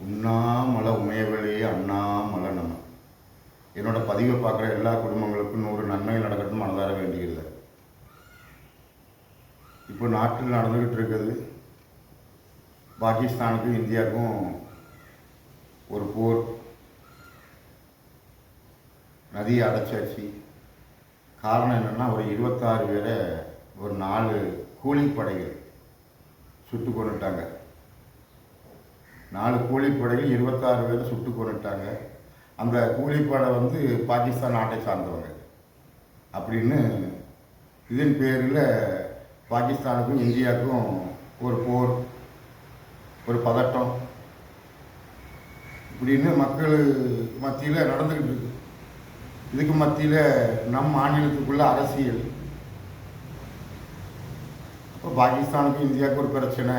உண்ணாமலை உமையவளே அண்ணாமலை நம்ம. என்னோட பதிவை பார்க்குற எல்லா குடும்பங்களுக்கும் 100 நன்மை நடக்கட்டும் மனதார வேண்டியதில்லை. இப்போ நாட்டில் நடந்துக்கிட்டு இருக்குது, பாகிஸ்தானுக்கும் இந்தியாவுக்கும் ஒரு போர். நதியை அடைச்சாச்சு. காரணம் என்னென்னா, ஒரு 26 பேரை ஒரு 4 கூலிப்படைகள் சுட்டு கொண்டுட்டாங்க. 4 கூலிப்படைகள் 26 பேரை சுட்டு கொண்டுட்டாங்க. அந்த கூலிப்படை பாகிஸ்தான் நாட்டை சார்ந்தவங்க அப்படின்னு. இதன் பேரில் பாகிஸ்தானுக்கும் இந்தியாவுக்கும் ஒரு போர், ஒரு பதட்டம் இப்படின்னு மக்கள் மத்தியில் நடந்துக்கிட்டு இருக்கு. இதுக்கு மத்தியில் நம் மாநிலத்துக்குள்ள அரசியல். இப்போ பாகிஸ்தானுக்கும் இந்தியாவுக்கும் ஒரு பிரச்சனை,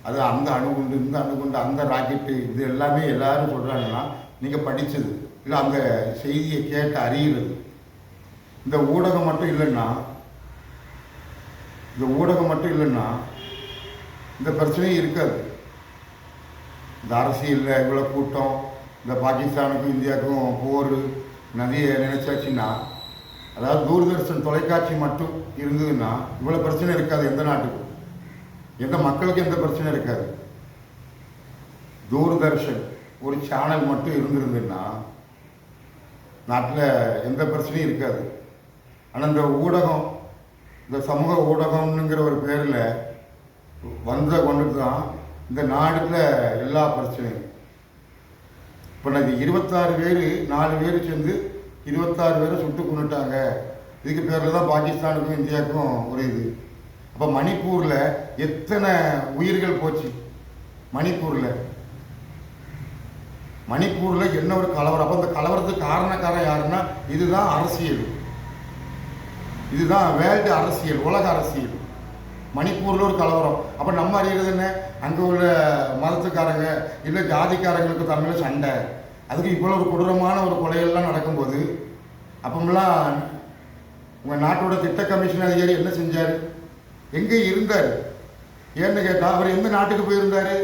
அது அந்த அணுகுண்டு இந்த அணுகுண்டு அந்த ராக்கெட்டு, இது எல்லாமே எல்லாரும் சொல்கிறாங்கன்னா நீங்கள் படித்தது இல்லை, அந்த செய்தியை கேட்டு அறிகிறது. இந்த ஊடகம் மட்டும் இல்லைன்னா இந்த பிரச்சனையும் இருக்காது. இந்த அரசியலில் இவ்வளோ கூட்டம், இந்த பாகிஸ்தானுக்கும் இந்தியாவுக்கும் போர், நதியை நினைச்சாச்சுன்னா, அதாவது தூர்தர்ஷன் தொலைக்காட்சி மட்டும் இருந்ததுன்னா இவ்வளோ பிரச்சனை இருக்காது. எந்த நாட்டுக்கும், எந்த மக்களுக்கும் எந்த பிரச்சனை இருக்காது. தூர்தர்ஷன் ஒரு சேனல் மட்டும் இருந்திருந்துன்னா நாட்டில் எந்த பிரச்சனையும் இருக்காது. ஆனால் இந்த ஊடகம், இந்த சமூக ஊடகம்ங்கிற ஒரு பேரில் வந்ததை கொண்டுட்டு தான் இந்த நாட்டில் எல்லா பிரச்சனையும். இப்போ நான் 26 பேர் 4 பேர் சேர்ந்து 26 பேரை சுட்டு கொண்டுட்டாங்க. இதுக்கு பேரில் தான் பாகிஸ்தானுக்கும் இந்தியாவுக்கும் ஒரு இது. அப்போ மணிப்பூரில் எத்தனை உயிர்கள் போச்சு? மணிப்பூரில் என்ன ஒரு கலவரம். அப்போ அந்த கலவரத்துக்கு காரணக்காரன் யாருன்னா, இதுதான் அரசியல், இதுதான் வேர்ல்டு அரசியல், உலக அரசியல். மணிப்பூரில் ஒரு கலவரம். அப்போ நம்ம அறிகிறது என்ன, அங்கே உள்ள மதத்துக்காரங்க இல்லை ஜாதிக்காரங்களுக்கு தமிழில் சண்டை. அதுக்கு இவ்வளோ ஒரு கொடூரமான ஒரு கொலைகள்லாம் நடக்கும்போது அப்பமெல்லாம் உங்கள் நாட்டோட திட்ட கமிஷன் அதிகாரி என்ன செஞ்சார்? எங்கே இருந்தார்? ஏன்னு கேட்டால், அவர் எந்த நாட்டுக்கு போயிருந்தார்?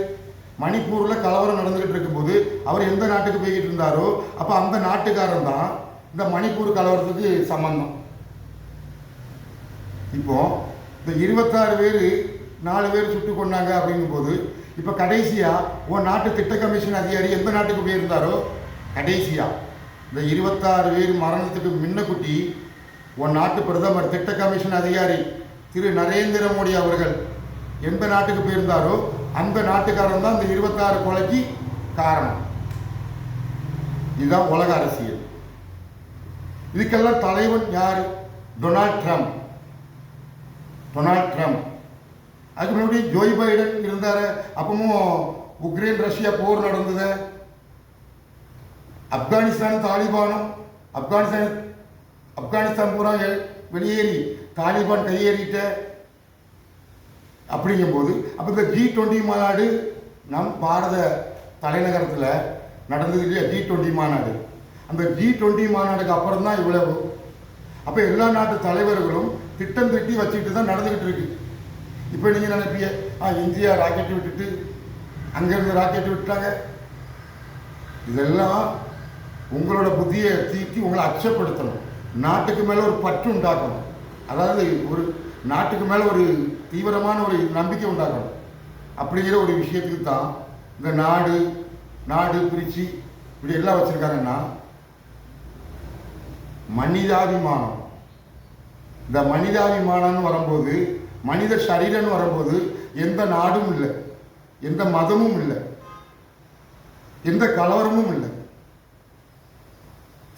மணிப்பூரில் கலவரம் நடந்துக்கிட்டு இருக்கும்போது அவர் எந்த நாட்டுக்கு போய்கிட்டு இருந்தாரோ அப்போ அந்த நாட்டுக்காரன் தான் இந்த மணிப்பூர் கலவரத்துக்கு சம்பந்தம். இப்போ இந்த 26 பேர் 4 பேர் சுட்டு கொண்டாங்க அப்படிங்கும்போது, இப்போ கடைசியாக உன் நாட்டு திட்ட கமிஷன் அதிகாரி எந்த நாட்டுக்கு போயிருந்தாரோ, கடைசியாக இந்த 26 பேர் மரணத்துக்கு முன்னக்குட்டி உன் நாட்டு பிரதமர் திட்ட கமிஷன் அதிகாரி திரு நரேந்திர மோடி அவர்கள் எந்த நாட்டுக்கு போயிருந்தாரோ அந்த நாட்டுக்காரன் தான் இந்த 26 கொலைக்கு காரணம். இதுதான் உலக அரசியல். இதுக்கெல்லாம் தலைவன் யார்? Donald Trump. அதுக்கு முன்னாடி ஜோய் பைடன் இருந்தார். அப்பவும் உக்ரைன் ரஷ்யா போர் நடந்தது. ஆப்கானிஸ்தான் தாலிபானும் ஆப்கானிஸ்தான் பூரா வெளியேறி தாலிபான் கையேறிட்ட. அப்படிங்கும்போது அப்போ இந்த G20 மாநாடு நம் பாரத தலைநகரத்தில் நடந்தது இல்லையா? G20 மாநாடு. அந்த G20 மாநாடுக்கு அப்புறம் தான் இவ்வளவு. அப்போ எல்லா நாட்டு தலைவர்களும் திட்டம் திட்டி வச்சுக்கிட்டு தான் நடந்துக்கிட்டு இருக்கு. இப்போ நீங்கள் நினைப்பீங்க, இந்தியா ராக்கெட்டு விட்டுட்டு அங்கேருந்து ராக்கெட்டு விட்டாங்க. இதெல்லாம் உங்களோட புத்தியை தீட்டி உங்களை அச்சப்படுத்தணும், நாட்டுக்கு மேலே ஒரு பற்று உண்டாக்கணும். அதாவது ஒரு நாட்டுக்கு மேலே ஒரு தீவிரமான ஒரு நம்பிக்கை உண்டாக்கணும். அப்படிங்கிற ஒரு விஷயத்துக்கு தான் இந்த நாடு பிரித்து இப்படி எல்லாம் வச்சுருக்காங்கன்னா, மனிதாபிமானம். இந்த மனிதாபிமானம்னு வரும்போது, மனித சரீரம்னு வரும்போது எந்த நாடும் இல்லை, எந்த மதமும் இல்லை, எந்த கலவரமும் இல்லை.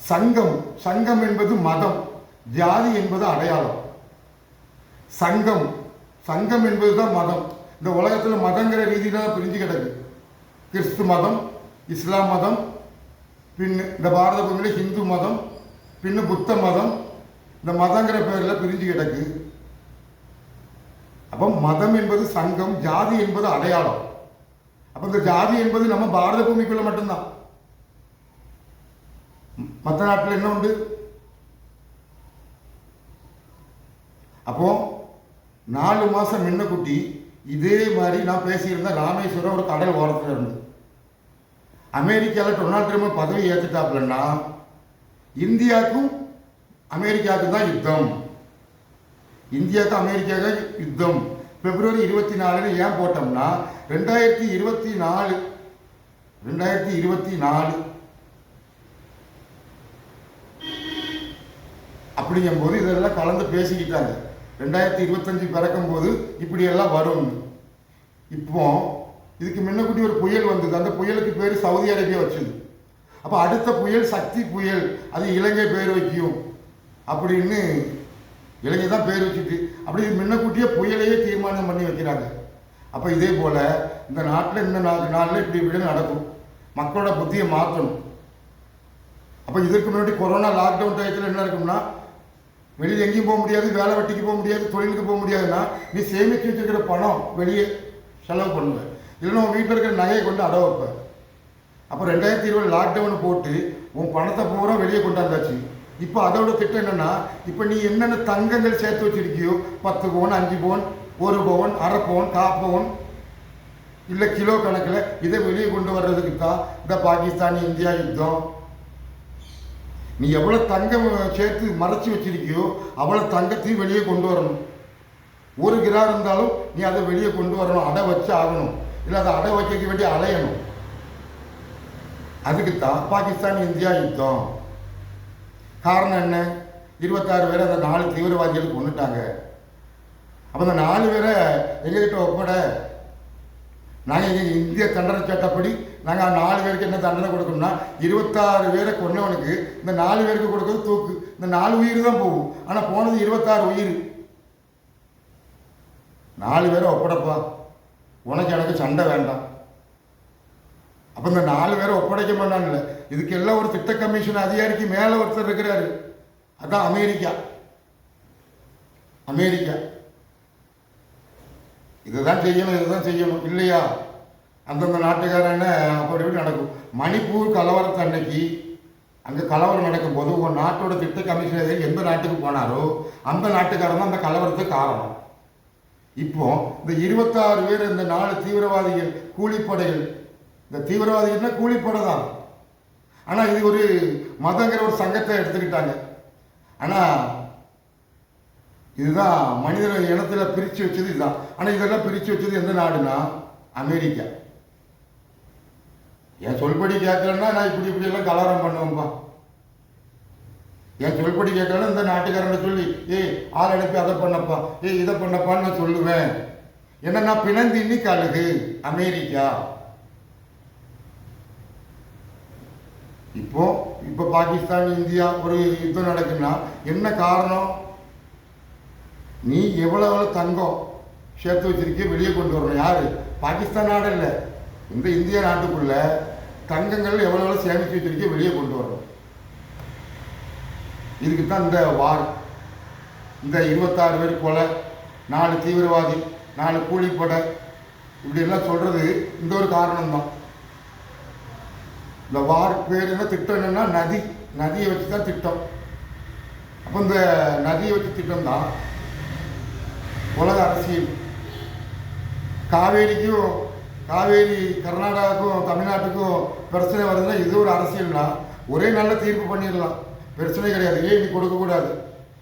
சங்கம் என்பது மதம், ஜாதி என்பது அடையாளம். சங்கம் என்பது தான் மதம். இந்த உலகத்தில் மதங்கிற ரீதியில் தான் பிரிஞ்சு கிடக்கு. கிறிஸ்து மதம், இஸ்லாம் மதம், பின் இந்த பாரத பூமியில் ஹிந்து மதம், பின்னு புத்த மதம். இந்த மதங்கிற பேரில் பிரிஞ்சு கிடக்கு. அப்போ மதம் என்பது சங்கம், ஜாதி என்பது அடையாளம். அப்போ இந்த ஜாதி என்பது நம்ம பாரத பூமிக்குள்ள மட்டும்தான். மற்ற நாட்டில் என்ன உண்டு? அப்போ 4 மாதம் முன்னக்குட்டி இதே மாதிரி நான் பேசியிருந்தேன். ராமேஸ்வரம் ஒரு கடல் ஓரத்தில் இருந்து அமெரிக்காவில் டொனால்ட் ட்ரம்ப் பதவி ஏற்றுட்டாப்புலன்னா இந்தியாவுக்கும் அமெரிக்காவுக்கும் தான் யுத்தம். இந்தியாவுக்கும் அமெரிக்காவுக்கும் யுத்தம். பிப்ரவரி 24 ஏன் போட்டோம்னா 2024 அப்படிங்கும்போது இதெல்லாம் கலந்து பேசிக்கிட்டாங்க. 2025 பிறக்கும் போது இப்படியெல்லாம் வரும். இப்போ இதுக்கு முன்னக்கூட்டி ஒரு புயல் வந்தது. அந்த புயலுக்கு பேர் சவுதி அரேபியா வச்சது. அப்போ அடுத்த புயல் சக்தி புயல், அது இலங்கை பேர் வைக்கும் அப்படின்னு இலங்கை தான் பேர் வச்சுட்டு அப்படி முன்னக்கூட்டியே புயலையே தீர்மானம் பண்ணி வைக்கிறாங்க. அப்போ இதே போல் இந்த நாட்டில் இந்த நாளில் இப்படி இப்படி நடக்கும். மக்களோட புத்தியை மாற்றணும். அப்போ இதற்கு முன்னாடி கொரோனா லாக்டவுன் டயத்தில் என்ன இருக்கும்னா, வெளியே எங்கேயும் போக முடியாது, வேலை வெட்டிக்கு போக முடியாது, தொழிலுக்கு போக முடியாதுன்னா நீ சேமித்து வச்சுருக்கிற பணம் வெளியே செலவு பண்ணுவேன், இல்லைன்னா உன் வீட்டில் இருக்கிற நகையை கொண்டு அடை வைப்பேன். அப்போ 2020 லாக்டவுன் போட்டு உன் பணத்தை பூரா வெளியே கொண்டாந்தாச்சு. இப்போ அதோட திட்டம் என்னென்னா, இப்போ நீ என்னென்ன தங்கங்கள் சேர்த்து வச்சிருக்கியோ 10 பவுன், 5 பவுன், 1 பவுன், அரை பவுன், 1/4 பவுன், இல்லை கிலோ கணக்கில் இதை வெளியே கொண்டு வர்றதுக்கு தான் இந்த பாகிஸ்தான் இந்தியா யுத்தம். நீ எவ்வளோ தங்கம் சேர்த்து மறைச்சி வச்சிருக்கியோ அவ்வளோ தங்கத்தையும் வெளியே கொண்டு வரணும். 1 கிராம் இருந்தாலும் நீ அதை வெளியே கொண்டு வரணும், அடை வச்சு ஆகணும், இல்லை அதை அடை வைக்க வேண்டிய அலையணும். அதுக்கு தான் பாகிஸ்தான் இந்தியா யுத்தம். காரணம் என்ன? 26 பேரை அந்த 4 தீவிரவாதிகள் கொண்டுட்டாங்க. அப்போ அந்த 4 பேரை எங்ககிட்ட ஒப்பட, நாங்கள் எங்கள் இந்திய தண்டனை சட்டப்படி நாங்கள் 4 பேருக்கு என்ன தண்டனை கொடுக்கணும்னா 26 பேரை கொன்னவனுக்கு இந்த 4 பேருக்கு கொடுக்கறது தூக்கு. இந்த 4 உயிர் தான் போகும், ஆனால் போனது 26 உயிர். 4 பேரை ஒப்படைப்பா, உனக்கு எனக்கு சண்டை வேண்டாம். அப்போ இந்த 4 பேரை ஒப்படைக்க மாட்டான்ல. இதுக்கு எல்லாம் ஒரு திட்ட கமிஷன் அதிகாரிக்கு மேலே ஒருத்தர் இருக்கிறாரு, அதான் அமெரிக்கா. இதுதான் செய்யணும் இல்லையா? அந்தந்த நாட்டுக்காரன்னு அப்படி நடக்கும். மணிப்பூர் கலவரத்து அன்னைக்கு அங்கே கலவரம் நடக்கும்போது உங்கள் நாட்டோட திட்ட கமிஷனர் எந்த நாட்டுக்கு போனாரோ அந்த நாட்டுக்காரன் தான் அந்த கலவரத்துக்கு காரணம். இப்போ இந்த 26 பேர், இந்த 4 தீவிரவாதிகள், கூலிப்படைகள். இந்த தீவிரவாதிகள்னா கூலிப்படை தான். ஆனால் இது ஒரு மதங்கிற ஒரு சங்கத்தை எடுத்துக்கிட்டாங்க. ஆனால் இதுதான் மனித இனத்தில் பிரித்து வச்சது இதுதான். ஆனால் இதெல்லாம் பிரித்து வச்சது எந்த நாடுனா அமெரிக்கா. என் சொல்படி கேட்கலன்னா நான் இப்படியெல்லாம் கலவரம் பண்ணுவேன்ப்பா. என் சொல்படி கேட்கலன்னா இந்த நாட்டுக்காரனை சொல்லி ஆள் அனுப்பி அதை பண்ணப்பா, இதை பண்ணப்பான்னு நான் சொல்லுவேன். ஏன்னா நான் பிணந்தின்னி கழுகு அமெரிக்கா. இப்போ பாகிஸ்தான் இந்தியா ஒரு யுத்தம் நடக்குன்னா என்ன காரணம்? நீ எவ்வளோ தங்கம் சேர்த்து வச்சிருக்கே வெளியே கொண்டு வரணும். யாரு? பாகிஸ்தான் நாடு இல்லை, இந்த இந்திய நாட்டுக்குள்ள தங்கங்கள் எவ்வளோ சேமித்து வச்சிருக்கே வெளியே கொண்டு வரணும். இதுக்கு தான் இந்த வார். இந்த 26 பேர் கொலை, 4 தீவிரவாதி, 4 கூலிப்படை, இப்படியெல்லாம் சொல்றது இந்த ஒரு காரணம்தான். இந்த வார் பேர் என்ன? திட்டம் என்னன்னா நதியை வச்சு தான் திட்டம். அப்போ இந்த நதியை வச்சு திட்டம் தான் உலக அரசியல். காவேரி கர்நாடகாவுக்கும் தமிழ்நாட்டுக்கும் பிரச்சனை வருதுன்னா இது ஒரு அரசியல்னா ஒரே நல்ல தீர்ப்பு பண்ணிடலாம், பிரச்சனை கிடையாது. நீ கொடுக்கக்கூடாது,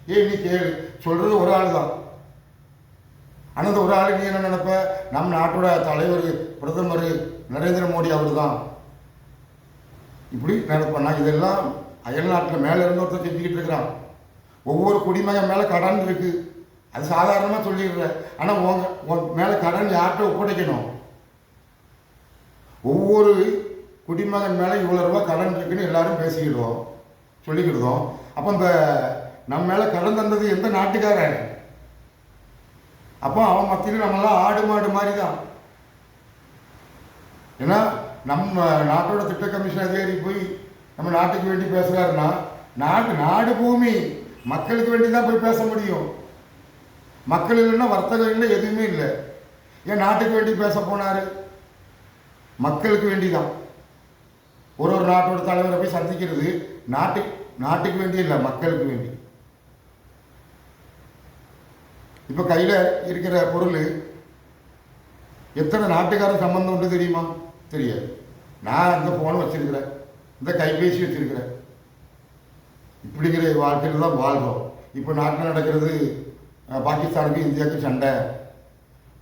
நீ கேளு சொல்றது ஒரு ஆள் தான். ஆனால் அந்த ஒரு ஆள் நீ என்ன நினைப்ப? நம் நாட்டோட தலைவர் பிரதமர் நரேந்திர மோடி அவர் தான் இப்படி நினைப்பேன். இதெல்லாம் அயல் நாட்டில் மேலே இருந்து ஒருத்தர் செஞ்சுக்கிட்டு இருக்கிறான். ஒவ்வொரு குடிமகன் மேலே கடன் இருக்கு, அது சாதாரணமாக சொல்லிடுறேன். ஆனால் உங்க மேலே கடன் யார்கிட்ட ஒப்படைக்கணும்? ஒவ்வொரு குடிமகன் மேலே இவ்வளோ ரூபா கடன் இருக்குன்னு எல்லாரும் பேசிக்கிடுவோம், சொல்லிக்கிடுவோம். அப்போ இந்த நம்ம மேலே கடன் தந்தது எந்த நாட்டுக்காரன்? அப்போ அவன் மத்தியில் நம்மளாம் ஆடு மாடு மாதிரி தான். ஏன்னா நம்ம நாட்டோட திட்ட கமிஷன் அதிகாரி போய் நம்ம நாட்டுக்கு வேண்டி பேசுகிறாருன்னா நாடு பூமி மக்களுக்கு வேண்டி தான் போய் பேச முடியும். மக்கள் இல்லைன்னா வர்த்தகம் இல்லை, எதுவுமே இல்லை. ஏன் நாட்டுக்கு வேண்டி பேச போனார்? மக்களுக்கு வேண்டி தான். ஒரு நாட்டோட தலைவரை போய் சந்திக்கிறது நாட்டுக்கு வேண்டி இல்லை, மக்களுக்கு வேண்டி. இப்போ கையில் இருக்கிற பொருள் எத்தனை நாட்டுக்காரன் சம்பந்தம் உண்டு தெரியுமா? தெரியாது. நான் இந்த ஃபோன் வச்சிருக்கிறேன், இந்த கைபேசி வச்சிருக்கிறேன். இப்படிங்கிற வாழ்க்கையில் தான் வாழ்கிறோம். இப்போ நாட்டில் நடக்கிறது பாகிஸ்தானுக்கு இந்தியாவுக்கு சண்டை.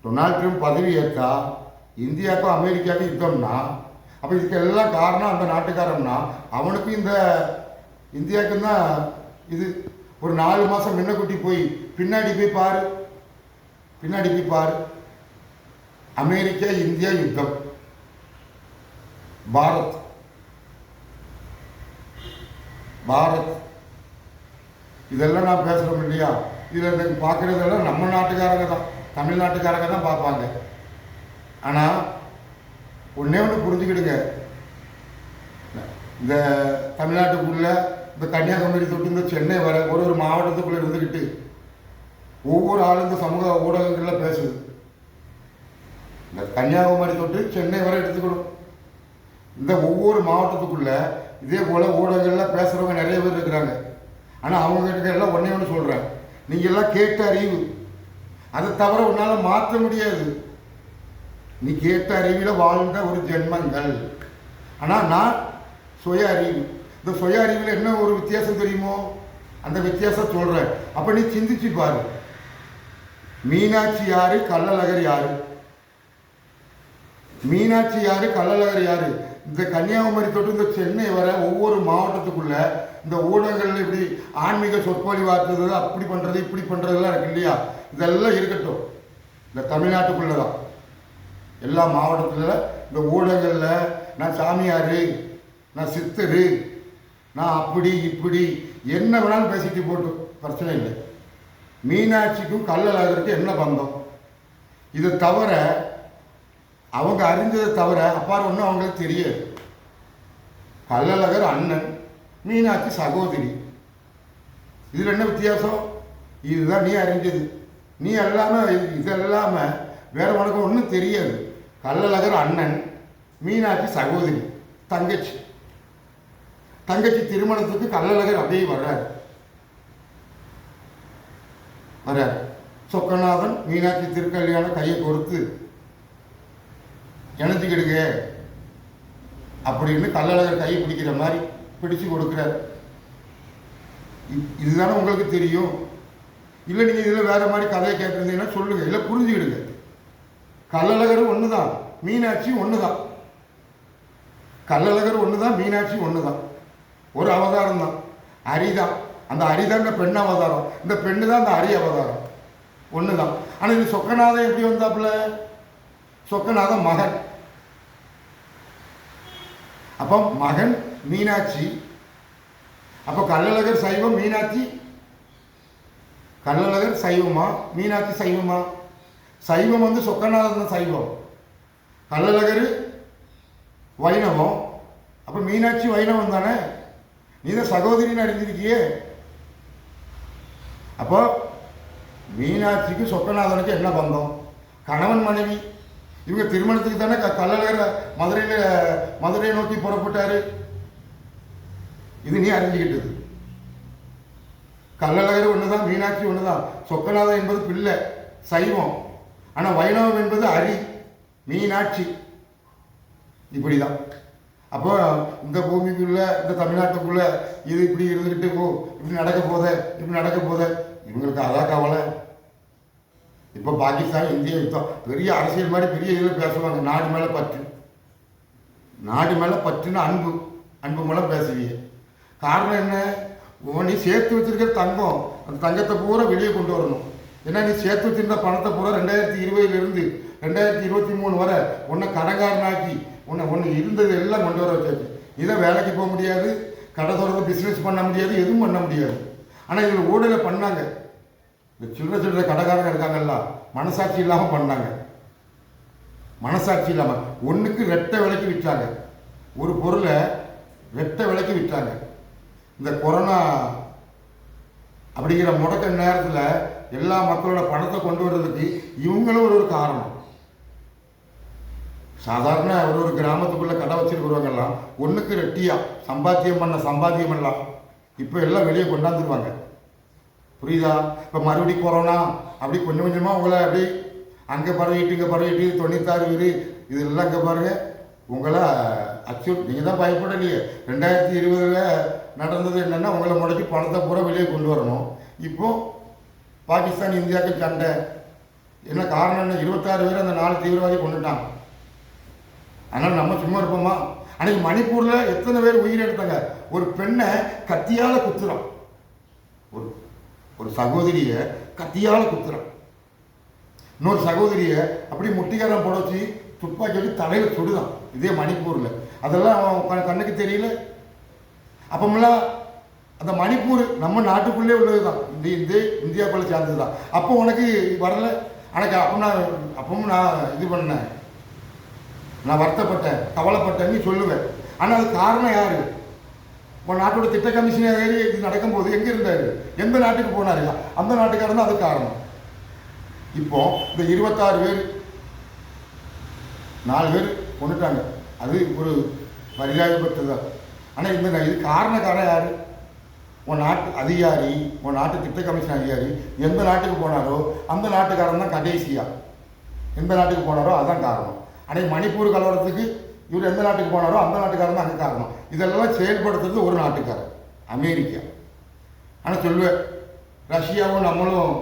டொனால்ட் ட்ரம்ப் பதவி ஏற்றா இந்தியாவுக்கும் அமெரிக்காவுக்கும் யுத்தம்னா அப்போ இதுக்கு எல்லாம் காரணம் அந்த நாட்டுக்காரம்னா அவனுக்கும் இந்த இந்தியாவுக்கும் தான் இது. ஒரு 4 மாதம் முன்னக்கூட்டி போய் பின்னாடி போய் பாரு, அமெரிக்கா இந்தியா யுத்தம், பாரத் இதெல்லாம் நான் பேசுகிறோம் இல்லையா? இதில் பார்க்குறதெல்லாம் நம்ம நாட்டுக்காரங்க தான், தமிழ்நாட்டுக்காரங்க தான் பார்ப்பாங்க. ஆனால் ஒன்றே ஒன்று புரிஞ்சுக்கிடுங்க, இந்த தமிழ்நாட்டுக்குள்ள இந்த கன்னியாகுமரி தொட்டு இந்த சென்னை வர ஒரு மாவட்டத்துக்குள்ளே இருந்துக்கிட்டு ஒவ்வொரு ஆளும் இந்த சமூக ஊடகங்களில் பேசுது. இந்த கன்னியாகுமரி தொட்டு சென்னை வரை எடுத்துக்கணும். இந்த ஒவ்வொரு மாவட்டத்துக்குள்ள இதே போல் ஊடகங்களில் பேசுகிறவங்க நிறைய பேர் இருக்கிறாங்க. ஆனால் அவங்ககிட்ட எல்லாம் ஒன்றே ஒன்று சொல்கிறேன், நீங்கள் எல்லாம் கேட்ட அறிவு, அதை தவிர உன்னால் மாற்ற முடியாது. நீ கேட்ட அறிவில் வாழ்ந்த ஒரு ஜென்மங்கள். ஆனால் நான் சுய அறிவு, இந்த சுய அறிவில் என்ன ஒரு வித்தியாசம் தெரியுமோ? அந்த வித்தியாசம் சொல்கிறேன். அப்போ நீ சிந்திச்சு பாரு. மீனாட்சி யாரு, கள்ளழகர் யாரு? மீனாட்சி யாரு, கள்ளழகர் யாரு? இந்த கன்னியாகுமரி தொட்டு இந்த சென்னை வர ஒவ்வொரு மாவட்டத்துக்குள்ள இந்த ஊடகங்கள் இப்படி ஆன்மீக சொற்பொழிவாற்றுறது, அப்படி பண்ணுறது இப்படி பண்ணுறதுலாம் இருக்கு இல்லையா? இதெல்லாம் இருக்கட்டும். இந்த தமிழ்நாட்டுக்குள்ளே தான் எல்லா மாவட்டத்தில் இந்த ஊடகங்களில் நான் சாமியார், நான் சித்தரு, நான் அப்படி இப்படி என்ன வேணாலும் பேசிட்டு போட்டு பிரச்சனை இல்லை. மீனாட்சிக்கும் கள்ளழகருக்கும் என்ன பந்தம்? இதை தவிர அவங்க அறிஞ்சதை தவிர அப்பாறு ஒன்றும் அவங்களுக்கு தெரியாது. கள்ளழகர் அண்ணன், மீனாட்சி சகோதரி. இதில் என்ன வித்தியாசம்? இதுதான் நீ அறிஞ்சது. நீ எல்லாமே இதெல்லாமல் வேற உனக்கு ஒன்றும் தெரியாது. கள்ளழகர் அண்ணன், மீனாட்சி சகோதரி, தங்கச்சி. தங்கச்சி திருமணத்துக்கு கள்ளழகர் அப்படியே வர்றார். சொக்கநாதன் மீனாட்சி திருக்கல்யாணம் கையை கொடுத்து இணைஞ்சிக்கிடுங்க அப்படின்னு கள்ளழகர் கையை பிடிக்கிற மாதிரி பிடிச்சு கொடுக்குறார். இதுதானே உங்களுக்கு தெரியும். இல்லை நீங்கள் இதில் வேற மாதிரி கதையை கேட்டிருந்தீங்கன்னா சொல்லுங்க, இல்லை புரிஞ்சுக்கிடுங்க. கள்ளழகர் ஒன்று தான், மீனாட்சி ஒன்று தான். கள்ளழகர் ஒன்று தான், மீனாட்சி ஒன்று தான். ஒரு அவதாரம் தான், அரிதான். அந்த அரிதான் இந்த பெண் அவதாரம், இந்த பெண்ணு தான் இந்த அரி அவதாரம், ஒன்று தான். ஆனால் இது சொக்கநாதன் எப்படி வந்தாப்புல? சொக்கநாதன் மகன். அப்போ மகன் மீனாட்சி. அப்போ கள்ளழகர் சைவம், மீனாட்சி கள்ளழகர் சைவமா, மீனாட்சி சைவமா? சைவம் வந்து சொக்கநாதன் சைவம், கள்ளழகர் வைணவம். அப்போ மீனாட்சி வைணவம் தானே? நீ தான் சகோதரின்னு அறிஞ்சிருக்கியே. அப்போ மீனாட்சிக்கு சொக்கநாதனுக்கு என்ன பந்தம்? கணவன் மனைவி. இவங்க திருமணத்துக்கு தானே கள்ளழகர் மதுரையை நோக்கி புறப்பட்டாரு. இது நீ அறிஞ்சுக்கிட்டது. கள்ளழகர் ஒன்று தான், மீனாட்சி ஒன்று தான். சொக்கநாதன் என்பது பிள்ளை, சைவம். ஆனால் வைணவம் என்பது அரி, மீனாட்சி. இப்படிதான். அப்போ இந்த பூமிக்குள்ள, இந்த தமிழ்நாட்டுக்குள்ள இது இப்படி இருந்துக்கிட்டு இப்படி நடக்க போத இவங்களுக்கு அதான் கவலை. இப்போ பாகிஸ்தான் இந்தியா யுத்தம் பெரிய அரசியல் மாதிரி பெரிய இதில் பேசுவாங்க. நாடு மேலே பற்றுன்னு அன்பு மூலம் பேசுவீங்க. காரணம் என்ன? நீ சேர்த்து வச்சிருக்கிற தங்கம், அந்த தங்கத்தை பூரா வெளியே கொண்டு வரணும். ஏன்னா நீ சேர்த்து வச்சிருந்த பணத்தை பூரா 2020 2023 வரை உன்னை கடங்காரனாக்கி ஒன்று இருந்தது எல்லாம் கொண்டு வர வச்சாச்சு. இதை வேலைக்கு போக முடியாது, கடை தொடர்ந்து பிஸ்னஸ் பண்ண முடியாது, எதுவும் பண்ண முடியாது. ஆனால் இதில் ஊழலை பண்ணாங்க. இந்த சில்லறை கடைக்காரங்க இருக்காங்கல்ல, மனசாட்சி இல்லாமல் பண்ணாங்க. மனசாட்சி இல்லாமல் ஒன்றுக்கு ரெட்டை விலைக்கு விற்றாங்க. ஒரு பொருளை ரெட்டை விலைக்கு விற்றாங்க. இந்த கொரோனா அப்படிங்கிற முடக்க நேரத்தில் எல்லா மக்களோட பணத்தை கொண்டு வர்றதுக்கு இவங்களும் ஒரு காரணம். சாதாரண ஒரு கிராமத்துக்குள்ளே கடை வச்சுருக்கிறவங்கெல்லாம் ஒன்றுக்கு ரெட்டியாக சம்பாத்தியம் பண்ணலாம். இப்போ எல்லாம் வெளியே கொண்டாந்துருவாங்க. புரியுதா? இப்போ மறுபடியும் கொரோனா அப்படி கொஞ்சம் கொஞ்சமாக உங்களை அப்படி அங்கே பரவிட்டு இங்கே பரவிட்டு 96 இதெல்லாம் இங்கே பாருங்கள் உங்களை அக்சூட் நீங்கள் தான் பயப்படலையே. 2020 நடந்தது என்னென்னா, உங்களை முடக்கி பணத்தை பூரா வெளியே கொண்டு வரணும். இப்போது பாகிஸ்தான் இந்தியாவுக்கு சண்டை. என்ன காரணம்? என்ன 26 பேர் அந்த 4 தீவிரவாதி கொண்டுட்டாங்க. அதனால் நம்ம சும்மா இருப்போமா? அன்றைக்கி மணிப்பூரில் எத்தனை பேர் உயிரிழந்தாங்க? ஒரு பெண்ணை கத்தியால் குத்துறான், ஒரு சகோதரியை கத்தியால் குத்துறான். இன்னொரு சகோதரியை அப்படி முட்டிக்காரம் போட வச்சு துப்பாக்கி வச்சு தலையில் சுடுதான். இதே மணிப்பூரில். அதெல்லாம் அவன் கண்ணுக்கு தெரியல. அப்பமெல்லாம் அந்த மணிப்பூர் நம்ம நாட்டுக்குள்ளே உள்ளது தான், இந்த இந்தியாவுக்குள்ளே சேர்ந்தது தான். அப்போ உனக்கு வரல. எனக்கு அப்பவும் நான் இது பண்ணேன், நான் வருத்தப்பட்டேன், கவலைப்பட்டேன்னு சொல்லுவேன். ஆனால் அது காரணம் யார்? உன் நாட்டோட திட்ட கமிஷனர் ஏறி இது நடக்கும்போது எங்கே இருந்தார்? எந்த நாட்டுக்கு போனார்? அந்த நாட்டுக்காரன் தான் அது காரணம். இப்போ இந்த 26 பேர் 4 பேர் கொண்டுட்டாங்க. அது ஒரு பரிதாபப்பட்டது தான். ஆனால் இது காரணக்காரன் யார்? உன் நாட்டு அதிகாரி, உன் நாட்டு திட்ட கமிஷன் அதிகாரி எந்த நாட்டுக்கு போனாரோ அந்த நாட்டுக்காரன் தான் கடைசியாக. எந்த நாட்டுக்கு போனாரோ அதுதான் காரணம். ஆனால் மணிப்பூர் கலவரத்துக்கு இவர் எந்த நாட்டுக்கு போனாரோ அந்த நாட்டுக்காரன் தான் அங்கே காரணம். இதெல்லாம் செயல்படுத்துறது ஒரு நாட்டுக்காரர், அமெரிக்கா. ஆனால் சொல்லுவேன், ரஷ்யாவும் நம்மளும்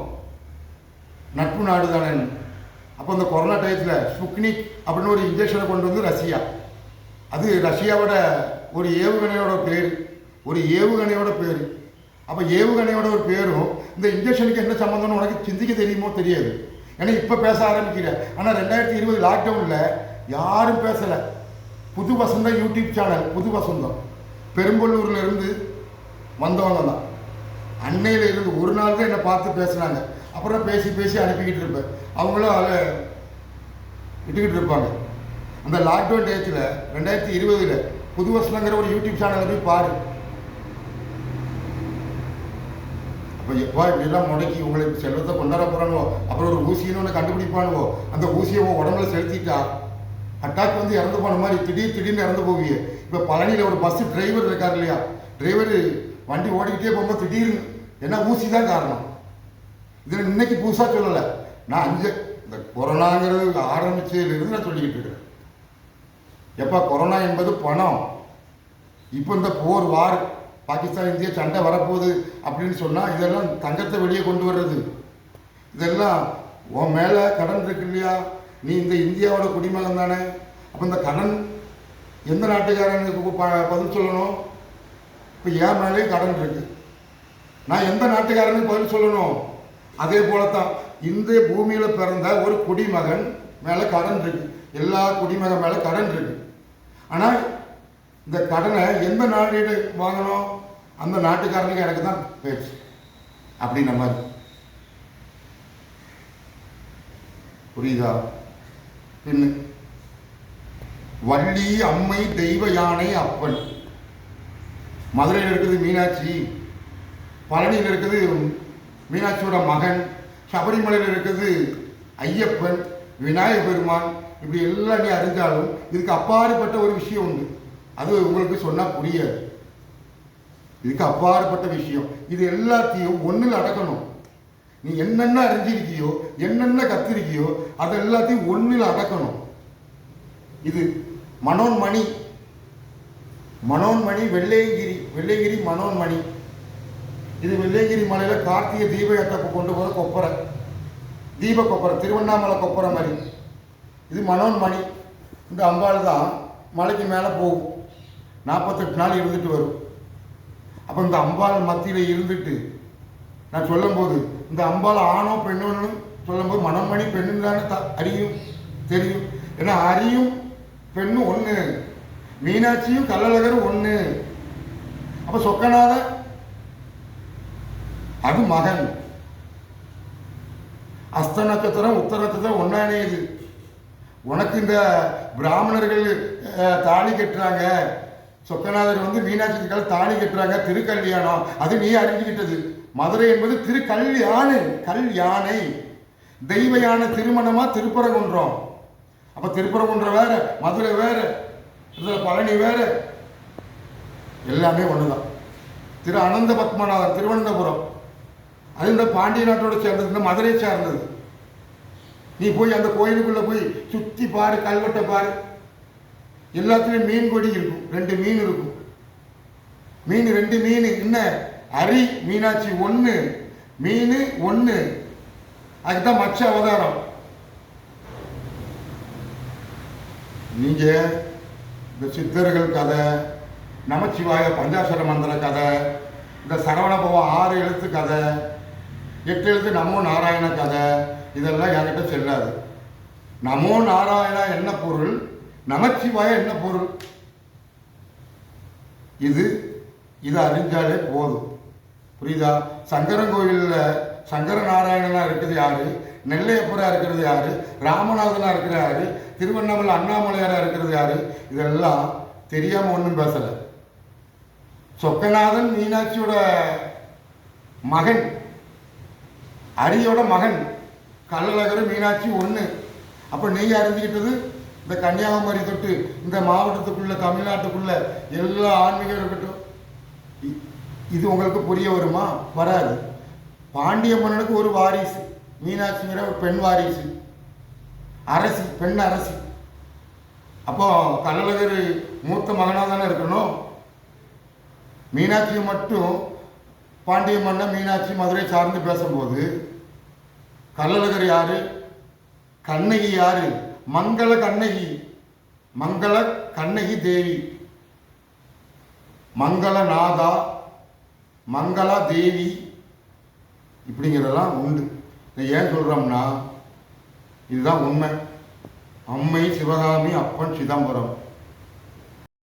நட்பு நாடு தானே. அப்போ இந்த கொரோனா டயத்தில் ஸ்புட்னிக் அப்படின்னு ஒரு இன்ஜெக்ஷனை கொண்டு வந்து ரஷ்யா, அது ரஷ்யாவோட ஒரு ஏவுகணையோட பேர், ஒரு ஏவுகணையோட பேர். அப்போ ஏவுகணையோட ஒரு பேரும் இந்த இன்ஜெக்ஷனுக்கு என்ன சம்மந்தம்னு உனக்கு சிந்திக்க தெரியுமோ தெரியாது. ஏன்னா இப்போ பேச ஆரம்பிக்கிறேன். ஆனால் 2020 லாக்டவுனில் யாரும் பேசலை. புது வசந்தம் யூடியூப் சேனல், புது வசந்தம் பெரும்பலூரில் இருந்து வந்தவங்க தான். அன்னையில் இருந்து ஒரு நாள் தான் என்னை பார்த்து பேசுனாங்க. அப்புறம் பேசி பேசி அனுப்பிக்கிட்டு இருப்பேன். அவங்களும் அதை விட்டுக்கிட்டு இருப்பாங்க. அந்த லாக்டவுன் டேத்தில் 2020 புது வசனங்கிற ஒரு யூடியூப் சேனலில் போய் பாரு. அப்போ எப்பா இப்படிலாம் முடக்கி உங்களுக்கு செல்வத்தை கொண்டாட போகிறானுவோ, அப்புறம் ஒரு ஊசின்னு ஒன்று கண்டுபிடிப்பானுவோ, அந்த ஊசியை உடம்புல செலுத்திட்டா அட்டாக் வந்து இறந்து போன மாதிரி திடீர்னு இறந்து போவீங்க. இப்போ பழனியில் ஒரு பஸ்ஸு டிரைவர் இருக்கார் இல்லையா, டிரைவர் வண்டி ஓடிக்கிட்டே போகும்போது திடீர்னு என்ன ஊசி தான் காரணம். இதில் இன்னைக்கு புதுசாக சொல்லலை, நான் இந்த கொரோனாங்கிறது ஆரம்பிச்சதுலேருந்து நான் சொல்லிக்கிட்டு இருக்கிறேன். எப்போ கொரோனா என்பது பணம். இப்போ இந்த போர் வார் பாகிஸ்தான் இந்தியா சண்டை வரப்போகுது அப்படின்னு சொன்னால் இதெல்லாம் தங்கத்தை வெளியே கொண்டு வர்றது. இதெல்லாம் உன் மேலே கடன் இருக்கு இல்லையா, நீ இந்த இந்தியாவோட குடிமகன் தானே. அப்போ இந்த கடன் எந்த நாட்டுக்காரனுக்கு பதில் சொல்லணும்? இப்போ என் மேலே கடன் இருக்கு, நான் எந்த நாட்டுக்காரனுக்கு பதில் சொல்லணும்? அதே போலத்தான் இந்த பூமியில் பிறந்த ஒரு குடிமகன் மேலே கடன் இருக்கு, எல்லா குடிமகன் மேலே கடன் இருக்கு. ஆனால் இந்த கடனை எந்த நாடு வாங்கணும்? அந்த நாட்டுக்காரனுக்கு எனக்கு தான் பேச்சு அப்படின்ற மாதிரி. புரியுதா? பின்னு வள்ளி அம்மை தெய்வ யானை அப்பன். மதுரையில் இருக்குது மீனாட்சி, பழனியில் இருக்குது மீனாட்சியோட மகன், சபரிமலையில் இருக்குது ஐயப்பன், விநாயக பெருமான். இப்படி எல்லாம் நீ அறிஞ்சாலும் இதுக்கு அப்பாற்பட்ட ஒரு விஷயம் உண்டு. அது உங்களுக்கு சொன்னால் புரியாது. இதுக்கு அப்பாற்பட்ட விஷயம். இது எல்லாத்தையும் ஒன்றில் அடக்கணும். நீ என்னென்ன அறிஞ்சிருக்கியோ, என்னென்ன கத்திருக்கியோ, அது எல்லாத்தையும் ஒன்றில் அடக்கணும். இது மனோன்மணி, மனோன்மணி வெள்ளையங்கிரி மனோன்மணி. இது வெள்ளையங்கிரி மலையில் கார்த்திகை தீப யாத்திரை கொண்டு போகிற கொப்பரை, தீப கொப்பரை, திருவண்ணாமலை கொப்பரை மாதிரி. இது மனோன்மணி. இந்த அம்பாள் தான் மலைக்கு மேலே போகும், 48 நாள் இருந்துட்டு வரும். அப்போ இந்த அம்பாள் மத்தியில் இருந்துட்டு நான் சொல்லும்போது, இந்த அம்பாள் ஆணோ பெண்ணோன்னு சொல்லும்போது மனோன்மணி பெண்ணுன்னு தானே அறியும் தெரியும். ஏன்னா அறியும் பெண்ணும் ஒன்று, மீனாட்சியும் கள்ளழகரும் ஒன்று. அப்போ சொக்கநாத அது மகன். அஸ்த நட்சத்திரம் உத்தர நட்சத்திரம் ஒன்னானேது. உனக்கு இந்த பிராமணர்கள் தாலி கட்டுறாங்க, சொக்கநாதர் வந்து மீனாட்சி தாலி கட்டுறாங்க, திருக்கல்யாணம், அது நீ அறிஞ்சுக்கிட்டது. மதுரை என்பது திருக்கல்யாணை, கல்யாணை, தெய்வ யானை திருமணமா திருப்பரங்குன்றம். அப்ப திருப்பரங்குன்றம் வேற, மதுரை வேற, பழனி வேற, எல்லாமே ஒண்ணுதான். திரு அனந்த பத்மநாதன் திருவனந்தபுரம், அது இந்த பாண்டிய நாட்டோட சேர்ந்தது, இந்த மதுரை சார்ந்தது. நீ போய் அந்த கோயிலுக்குள்ள போய் சுத்தி பாரு, கல்வெட்டை பாரு. எல்லாத்துலேயும் மீன் கொடி இருக்கும், 2 மீன் இருக்கும். மீன் 2 மீன் என்ன அரி மீனாட்சி 1 மீன் 1. அதுக்குதான் மச்ச அவதாரம். நீங்க இந்த சித்தர்கள் கதை, நமச்சிவாய பஞ்சாசர மந்திர கதை, இந்த சரவணபவம் 6 எழுத்து கதை, 8 எழுத்து நமோ நாராயண கதை, இதெல்லாம் என்கிட்ட செல்லாது. நமோ நாராயணா என்ன பொருள், நமச்சிவாய என்ன பொருள், இது அறிஞ்சாலே போதும். புரியுதா? சங்கரங்கோயிலில் சங்கர நாராயணனா இருக்கிறது யாரு, நெல்லையப்பரா இருக்கிறது யாரு, ராமநாதனா இருக்கிற யாரு, திருவண்ணாமலை அண்ணாமலையாரா இருக்கிறது யாரு, இதெல்லாம் தெரியாம ஒன்றும் பேசலை. சொக்கநாதன் மீனாட்சியோட மகன், அரியோட மகன், கள்ளழகர் மீனாட்சி 1. அப்போ நீங்கள் அறிஞ்சிக்கிட்டது இந்த கன்னியாகுமரி தொட்டு இந்த மாவட்டத்துக்குள்ள தமிழ்நாட்டுக்குள்ள எல்லா ஆன்மீகம் இருக்கட்டும். இது உங்களுக்கு புரிய வருமா? வராது. பாண்டிய மன்னனுக்கு ஒரு வாரிசு, மீனாட்சிங்கிற ஒரு பெண் வாரிசு, அரசி, பெண் அரசி. அப்போ கள்ளழகர் மூத்த மகனாக தானே இருக்கணும். மீனாட்சியை மட்டும் பாண்டிய மன்னன் மீனாட்சி மதுரை சார்ந்து பேசும்போது கள்ளழகர் யாரு, கண்ணகி யாரு, மங்கள கண்ணகி, மங்கள கண்ணகி தேவி, மங்களநாதா, மங்களா தேவி, இப்படிங்கிறதெல்லாம் உண்டு. இதை ஏன் சொல்கிறோம்னா இதுதான் உண்மை. அம்மை சிவகாமி, அப்பன் சிதம்பரம்.